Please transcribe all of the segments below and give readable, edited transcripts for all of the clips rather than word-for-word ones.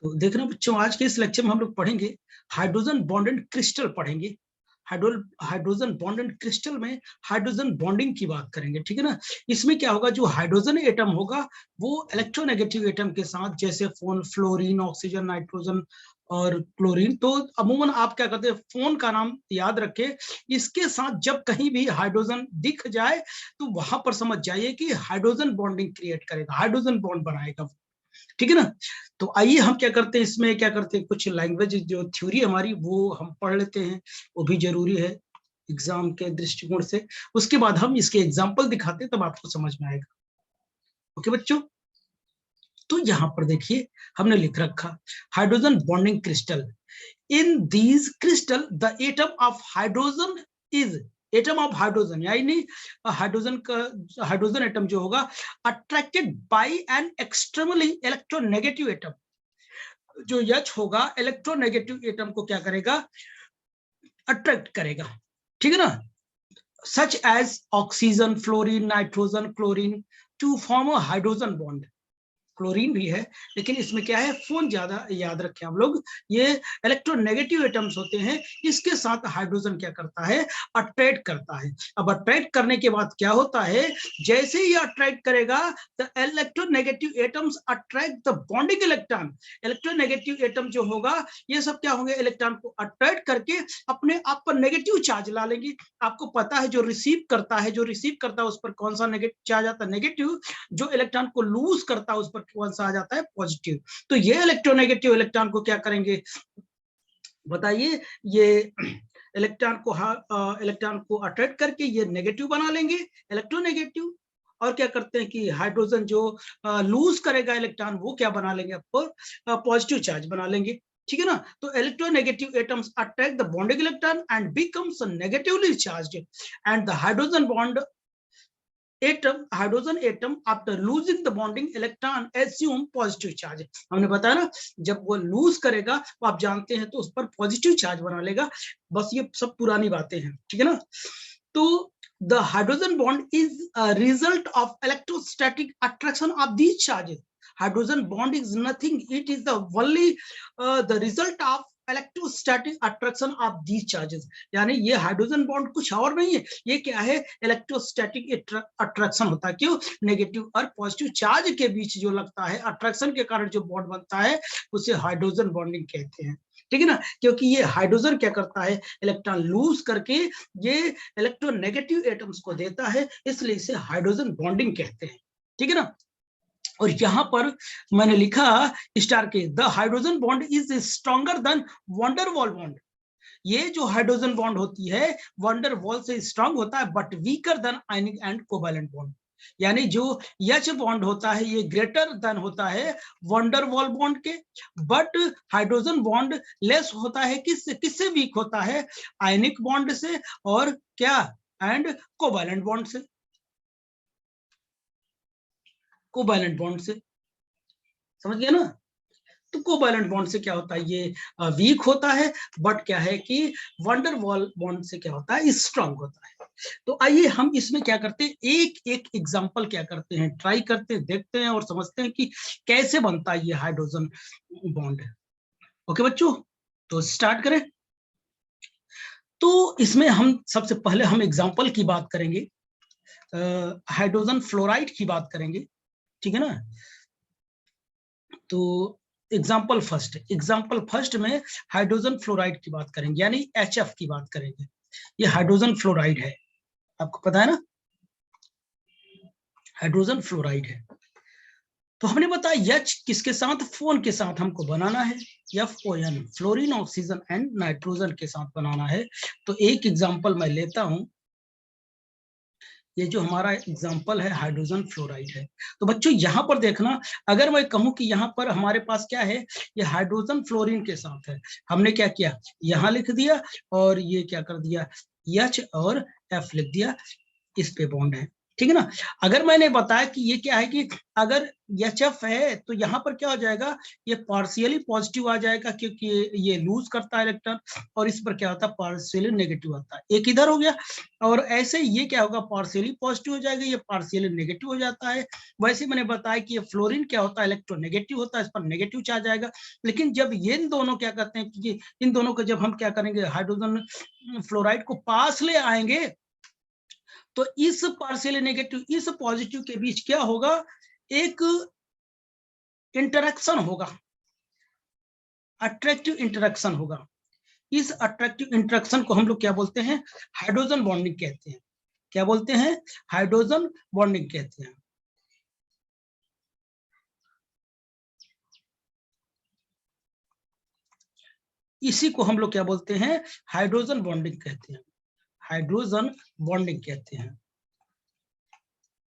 तो देखना बच्चों, आज के इस लेक्चर में हम लोग पढ़ेंगे हाइड्रोजन बॉन्ड एंड क्रिस्टल पढ़ेंगे। हाइड्रोजन बॉन्ड एंड क्रिस्टल में हाइड्रोजन बॉन्डिंग की बात करेंगे, ठीक है ना। इसमें क्या होगा, जो हाइड्रोजन एटम होगा वो इलेक्ट्रोनेगेटिव एटम के साथ, जैसे फ्लोरीन, ऑक्सीजन, नाइट्रोजन और क्लोरीन, तो अमूमन आप क्या करते हैं, फोन का नाम याद रखें, इसके साथ जब कहीं भी हाइड्रोजन दिख जाए तो वहां पर समझ जाइए कि हाइड्रोजन बॉन्डिंग क्रिएट करेगा, हाइड्रोजन बॉन्ड बनाएगा, ठीक है ना। तो आइए हम क्या करते हैं, इसमें क्या करते हैं, कुछ लैंग्वेज जो थ्योरी हमारी वो हम पढ़ लेते हैं, वो भी जरूरी है एग्जाम के दृष्टिकोण से। उसके बाद हम इसके एग्जाम्पल दिखाते हैं, तब आपको समझ में आएगा। ओके बच्चों, तो यहां पर देखिए हमने लिख रखा hydrogen bonding crystal. In these crystal the atom of hydrogen is, atom of hydrogen यानी हाइड्रोजन का, हाइड्रोजन एटम जो होगा attracted by an externally electronegative atom. जो H होगा इलेक्ट्रोनेगेटिव एटम को क्या करेगा, अट्रैक्ट करेगा, ठीक है ना। Such as oxygen, fluorine, nitrogen, chlorine to form a hydrogen bond. Chlorine भी है, लेकिन इसमें क्या है, फोन ज्यादा याद रखें हम लोग, ये इलेक्ट्रोनेगेटिव एटम्स होते हैं, इसके साथ हाइड्रोजन क्या करता है, अट्रैक्ट करता है। अब अट्रैक्ट करने के बाद क्या होता है, जैसे ही अट्रैक्ट करेगा the electronegative atoms attract the bonding electron. Electronegative atom जो होगा ये सब क्या होंगे, इलेक्ट्रॉन को अट्रैक्ट करके अपने आप पर नेगेटिव चार्ज ला लेंगे। आपको पता है जो रिसीव करता है, उस पर कौन सा नेगेटिव चार्ज आता है, नेगेटिव। जो इलेक्ट्रॉन को लूज करता है उस पर कौन सा आ जाता है, पॉजिटिव। तो ये इलेक्ट्रोनेगेटिव इलेक्ट्रॉन को क्या करेंगे बताइए, ये इलेक्ट्रॉन को अट्रैक्ट करके ये नेगेटिव बना लेंगे, इलेक्ट्रोनेगेटिव। और क्या करते हैं कि हाइड्रोजन जो लूज करेगा इलेक्ट्रॉन, वो क्या बना लेंगे, आपको पॉजिटिव चार्ज बना लेंगे, ठीक है ना। तो electronegative atoms attract the bonding electron and becomes negatively charged, and the hydrogen bond hydrogen atom after losing the bonding electron assume positive charge. हमने बताया ना, जब वो लूज करेगा वो आप जानते हैं तो उस पर पॉजिटिव चार्ज बना लेगा। बस ये सब पुरानी बातें हैं, ठीक है ना। तो the hydrogen bond is a result of electrostatic attraction of these charges. Hydrogen bond is nothing, it is the only the result of electrostatic attraction of these charges. यानी ये हाइड्रोजन बॉन्ड कुछ और नहीं है, ये क्या है, इलेक्ट्रोस्टैटिक अट्रैक्शन होता है। क्यों, नेगेटिव और पॉजिटिव चार्ज के बीच जो लगता है, अट्रैक्शन के कारण जो बॉन्ड बनता है उसे हाइड्रोजन बॉन्डिंग कहते हैं, ठीक है ना। क्योंकि ये हाइड्रोजन क्या करता है, इलेक्ट्रॉन लूज करके ये इलेक्ट्रोनेगेटिव एटम्स को देता है, इसलिए इसे हाइड्रोजन बॉन्डिंग कहते हैं, ठीक है ना। और यहां पर मैंने लिखा स्टार के, the hydrogen bond is stronger than van der Waals bond. ये जो हाइड्रोजन बॉन्ड होती है वंडरवॉल से स्ट्रांग होता है, but weaker then ionic and covalent bond. यानी जो H बॉन्ड होता है ये ग्रेटर देन होता है वंडरवॉल बॉन्ड के, बट हाइड्रोजन बॉन्ड लेस होता है, किससे वीक होता है, आयनिक बॉन्ड से, और क्या, एंड कोवैलेंट बॉन्ड से, कोवैलेंट बॉन्ड से, समझ गया ना। तो कोवैलेंट बॉन्ड से क्या होता है, ये वीक होता है, बट क्या है कि वंडरवॉल बॉन्ड से क्या होता है, स्ट्रांग होता है। तो आइए हम इसमें क्या करते हैं, एक एक एग्जांपल क्या करते हैं, ट्राई करते हैं, देखते हैं और समझते हैं कि कैसे बनता है ये हाइड्रोजन बॉन्ड। ओके बच्चों, तो स्टार्ट करें। तो इसमें हम सबसे पहले हम एग्जांपल की बात करेंगे, हाइड्रोजन फ्लोराइड की बात करेंगे, ठीक है ना। तो एग्जाम्पल फर्स्ट में हाइड्रोजन फ्लोराइड की बात करेंगे, यानी HF की बात करेंगे। ये हाइड्रोजन फ्लोराइड है, आपको पता है ना, हाइड्रोजन फ्लोराइड है। तो हमने बताया H किसके साथ, फोन के साथ हमको बनाना है, FON, fluorine, oxygen and nitrogen के साथ बनाना है। तो एक एग्जाम्पल मैं लेता हूं, ये जो हमारा एग्जाम्पल है हाइड्रोजन फ्लोराइड है। तो बच्चों यहाँ पर देखना, अगर मैं कहूँ कि यहाँ पर हमारे पास क्या है, ये हाइड्रोजन फ्लोरीन के साथ है, हमने क्या किया, यहाँ लिख दिया और ये क्या कर दिया, H और F लिख दिया, इस पे बॉन्ड है, ठीक है ना। अगर मैंने बताया कि ये क्या है कि अगर HF है तो यहाँ पर क्या हो जाएगा, ये पार्शियली पॉजिटिव आ जाएगा क्योंकि ये लूज करता है इलेक्ट्रॉन, और इस पर क्या होता है, पार्शियली नेगेटिव आता है। एक इधर हो गया, और ऐसे ये क्या होगा, पार्शियली पॉजिटिव हो जाएगा, ये पार्शियली नेगेटिव हो जाता है। वैसे मैंने बताया कि ये फ्लोरीन क्या होता है, इलेक्ट्रोनेगेटिव होता है, इस पर नेगेटिव चार्ज आएगा। लेकिन जब ये इन दोनों क्या कहते हैं कि इन दोनों को जब हम क्या करेंगे, हाइड्रोजन फ्लोराइड को पास ले आएंगे, तो इस पार्शियली नेगेटिव इस पॉजिटिव के बीच क्या होगा, एक इंटरेक्शन होगा, अट्रैक्टिव इंटरेक्शन होगा। इस अट्रैक्टिव इंटरेक्शन को हम लोग क्या बोलते हैं, हाइड्रोजन बॉन्डिंग कहते हैं। क्या बोलते हैं, हाइड्रोजन बॉन्डिंग कहते हैं। इसी को हम लोग क्या बोलते हैं, हाइड्रोजन बॉन्डिंग कहते हैं। हाइड्रोजन बॉन्डिंग कहते हैं।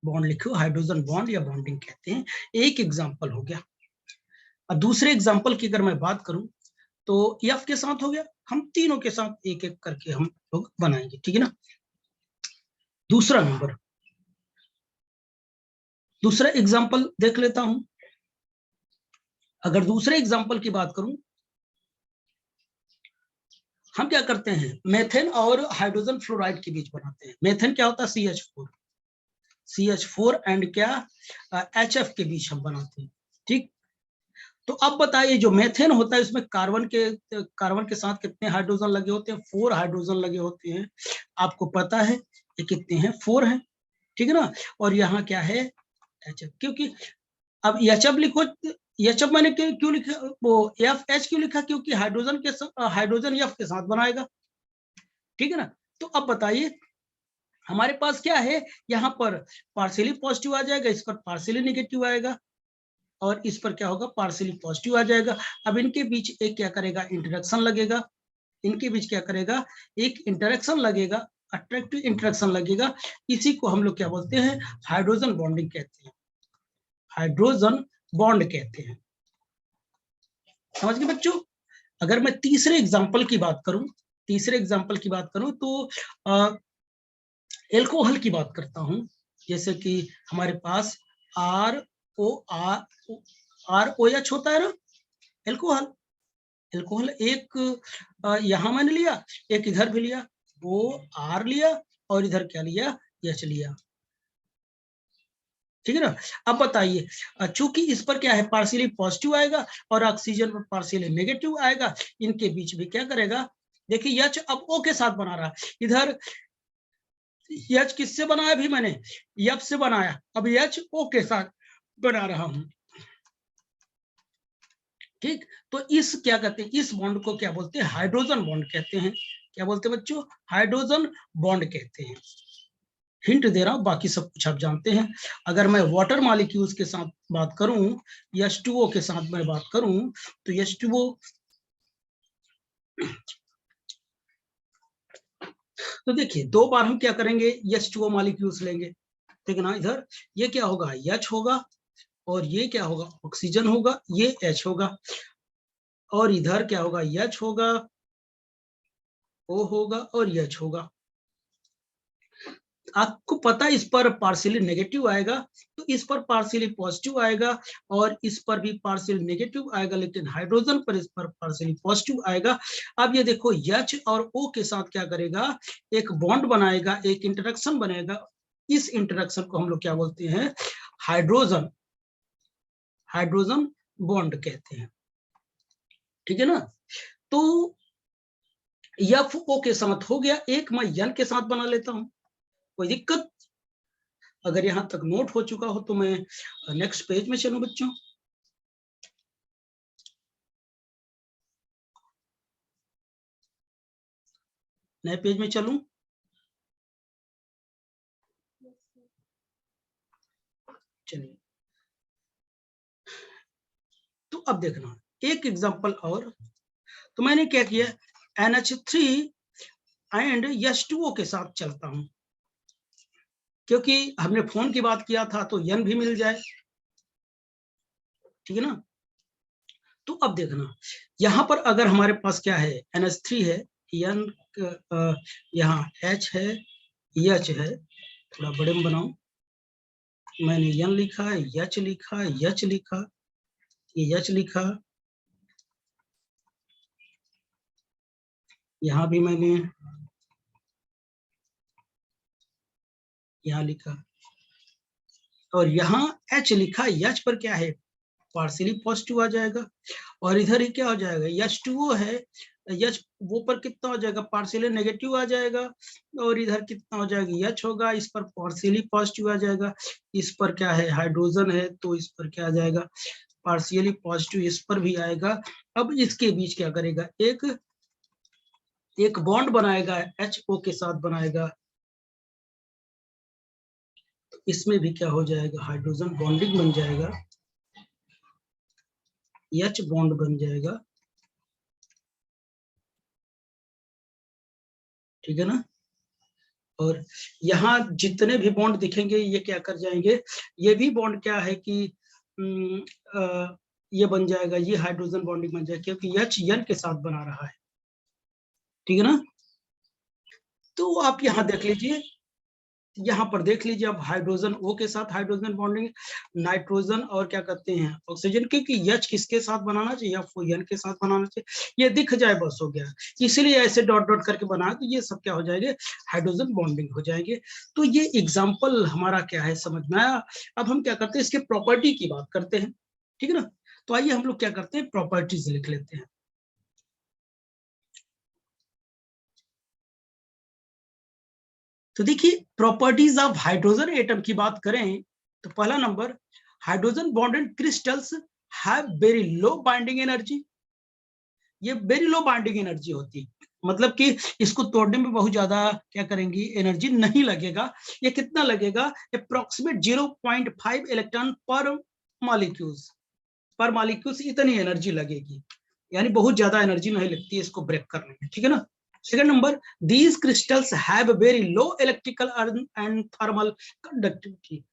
बॉन्ड लिखो, हाइड्रोजन बॉन्ड या बॉन्डिंग कहते हैं। एक एग्जांपल हो गया। अब दूसरे एग्जांपल की अगर मैं बात करूं तो F के साथ हो गया, हम तीनों के साथ एक एक करके हम लोग बनाएंगे, ठीक है ना। दूसरा नंबर, दूसरा एग्जांपल देख लेता हूं। अगर दूसरे एग्जांपल की बात करूं, हम क्या करते हैं, मेथेन और हाइड्रोजन फ्लोराइड के बीच बनाते हैं। मेथेन क्या होता है, CH4 एंड क्या HF के बीच हम बनाते हैं, ठीक। तो अब बताइए, जो मेथेन होता है इसमें कार्बन के साथ कितने हाइड्रोजन लगे होते हैं, 4 हाइड्रोजन लगे होते हैं। आपको पता है ये कितने हैं, 4 हैं, ठीक है ना। और यहाँ क्या है, HF, क्योंकि अब HF लिखो, HF मैंने क्यों लिखा, वो FH क्यों लिखा, क्योंकि हाइड्रोजन F के साथ बनाएगा, ठीक है ना। तो अब बताइए, हमारे पास क्या है, यहाँ पर पार्शियली पॉजिटिव आ जाएगा, इस पर पार्शियली नेगेटिव आएगा, और इस पर क्या होगा, पार्शियली पॉजिटिव आ जाएगा। अब इनके बीच एक क्या करेगा, इंटरेक्शन लगेगा। इनके बीच क्या करेगा, एक इंटरेक्शन लगेगा, अट्रैक्टिव इंटरेक्शन लगेगा। इसी को हम लोग क्या बोलते हैं, हाइड्रोजन बॉन्डिंग कहते हैं। हाइड्रोजन बॉन्ड कहते हैं। समझ गए बच्चों। अगर मैं तीसरे एग्जाम्पल की बात करूं, तो एल्कोहल की बात करता हूं। जैसे कि हमारे पास ROH होता है ना, एल्कोहल। एल्कोहल एक यहां मैंने लिया, एक इधर भी लिया, वो R लिया, और इधर क्या लिया, H लिया, ठीक है ना। अब बताइए, चूंकि इस पर क्या है, पार्शियली पॉजिटिव आएगा, और ऑक्सीजन पर पार्शियली नेगेटिव आएगा, इनके बीच भी क्या करेगा, देखिए H अब O के साथ बना रहा है, इधर H किससे बनाया, भी मैंने F से बनाया, अब H O के साथ बना रहा हूं, ठीक। तो इस क्या कहते हैं, इस बॉन्ड को क्या बोलते हैं, हाइड्रोजन बॉन्ड कहते हैं। क्या बोलते हैं बच्चों, हाइड्रोजन बॉन्ड कहते हैं। हिंट दे रहा हूं, बाकी सब कुछ आप जानते हैं। अगर मैं वाटर मॉलिक्यूल्स के साथ बात करूं, H2O के साथ मैं बात करूं, तो H2O, तो देखिए 2 बार हम क्या करेंगे, H2O मॉलिक्यूल्स लेंगे, ठीक है ना। इधर ये क्या होगा, H होगा, और ये क्या होगा, ऑक्सीजन होगा, ये H होगा, और इधर क्या होगा, H होगा, O होगा, और H होगा। आपको पता है इस पर पार्शियली नेगेटिव आएगा, तो इस पर पार्शियली पॉजिटिव आएगा, और इस पर भी पार्शियली नेगेटिव आएगा, लेकिन हाइड्रोजन पर इस पर पार्शियली पॉजिटिव आएगा। अब ये देखो, H और O के साथ क्या करेगा, एक बॉन्ड बनाएगा, एक इंटरेक्शन बनेगा। इस इंटरेक्शन को हम लोग क्या बोलते हैं, हाइड्रोजन हाइड्रोजन बॉन्ड कहते हैं, ठीक है ना। तो FO के साथ हो गया, एक मैं N के साथ बना लेता हूं, कोई दिक्कत। अगर यहां तक नोट हो चुका हो तो मैं नेक्स्ट पेज में चलूं बच्चों। नए पेज में चलूं, चलिए। तो अब देखना एक एग्जांपल और। तो मैंने क्या किया, NH3 एंड H2O के साथ चलता हूं, क्योंकि हमने फोन की बात किया था तो N भी मिल जाए, ठीक है ना। तो अब देखना, यहां पर अगर हमारे पास क्या है, NH3 है, N यहाँ H है, H है, थोड़ा बड़े में बनाऊं, मैंने यन लिखा, यच लिखा, यच लिखा, ये यच लिखा, यहां भी मैंने यहां लिखा, और यहाँ एच लिखा, यच पर क्या है, पार्शियली पॉजिटिव आ जाएगा, और इधर ही क्या हो जाएगा, यच टू है, यच वो पर कितना हो जाएगा, पार्शियली नेगेटिव आ जाएगा, और इधर कितना हो जाएगा, यच होगा, इस पर पार्शियली पॉजिटिव आ जाएगा, इस पर क्या है, हाइड्रोजन है, तो इस पर क्या आ जाएगा, पार्शियली पॉजिटिव, इस पर भी आएगा। अब इसके बीच क्या करेगा, एक बॉन्ड बनाएगा, HO के साथ बनाएगा, तो इसमें भी क्या हो जाएगा, हाइड्रोजन बॉन्डिंग बन जाएगा, H बॉन्ड बन जाएगा, ठीक है ना। और यहाँ जितने भी बॉन्ड दिखेंगे ये क्या कर जाएंगे, ये भी बॉन्ड क्या है कि ये बन जाएगा, ये हाइड्रोजन बॉन्डिंग बन जाएगा, क्योंकि H N के साथ बना रहा है, ठीक है ना। तो आप यहाँ देख लीजिए, यहाँ पर देख लीजिए आप, हाइड्रोजन O के साथ हाइड्रोजन बॉन्डिंग, नाइट्रोजन और क्या कहते हैं ऑक्सीजन, क्योंकि H किसके साथ बनाना चाहिए, आपको N के साथ बनाना चाहिए, ये दिख जाए बस हो गया, इसीलिए ऐसे डॉट डॉट करके बनाया, तो ये सब क्या हो जाएंगे, हाइड्रोजन बॉन्डिंग हो जाएंगे। तो ये एग्जाम्पल हमारा क्या है, समझ में आया। अब हम क्या करते हैं, इसके प्रॉपर्टी की बात करते हैं, ठीक है ना। तो आइए हम लोग क्या करते हैं, प्रॉपर्टीज लिख लेते हैं। तो देखिए, प्रॉपर्टीज ऑफ हाइड्रोजन एटम की बात करें तो पहला number, hydrogen bonded crystals have very low binding energy, ये वेरी लो बाइंडिंग एनर्जी होती है, मतलब कि इसको तोड़ने में बहुत ज्यादा क्या करेंगी, एनर्जी नहीं लगेगा। ये कितना लगेगा, अप्रोक्सीमेट 0.5 इलेक्ट्रॉन पर मॉलिक्यूल्स इतनी एनर्जी लगेगी, यानी बहुत ज्यादा एनर्जी नहीं लगती है इसको ब्रेक करने में, ठीक है ना। Second number, these crystals have very low electrical and thermal conductivity,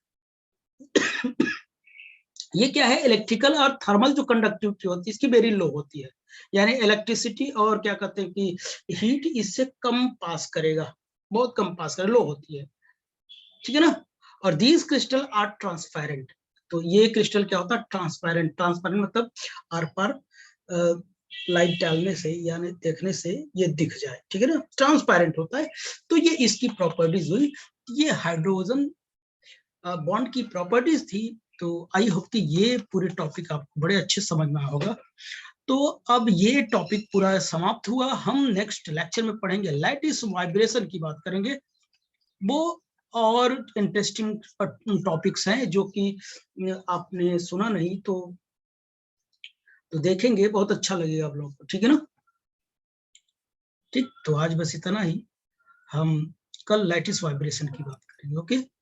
ये क्या है, इलेक्ट्रिकल और थर्मल जो कंडक्टिविटी होती है इसकी वेरी लो होती है, यानी इलेक्ट्रिसिटी और क्या कहते हैं कि हीट इससे कम पास करेगा, बहुत कम पास करेगा, लो होती है, ठीक है ना। और दीज क्रिस्टल आर ट्रांसपेरेंट, तो ये क्रिस्टल क्या होता है, ट्रांसपेरेंट, ट्रांसपेरेंट मतलब आर पार लाइट डालने से यानी देखने से ये दिख जाए, ठीक है ना, ट्रांसपेरेंट होता है। तो ये इसकी प्रॉपर्टीज हुई, ये हाइड्रोजन बॉन्ड की प्रॉपर्टीज थी। तो आई होप कि ये पूरे टॉपिक आपको बड़े अच्छे समझ में आया होगा। तो अब ये टॉपिक पूरा समाप्त हुआ, हम नेक्स्ट लेक्चर में पढ़ेंगे लैटिस वाइब्रेशन की बात करेंगे, वो और इंटरेस्टिंग टॉपिक्स हैं जो कि आपने सुना नहीं, तो देखेंगे, बहुत अच्छा लगेगा आप लोगों को, ठीक है ना। ठीक, तो आज बस इतना ही, हम कल लैटिस वाइब्रेशन की बात करेंगे, ओके।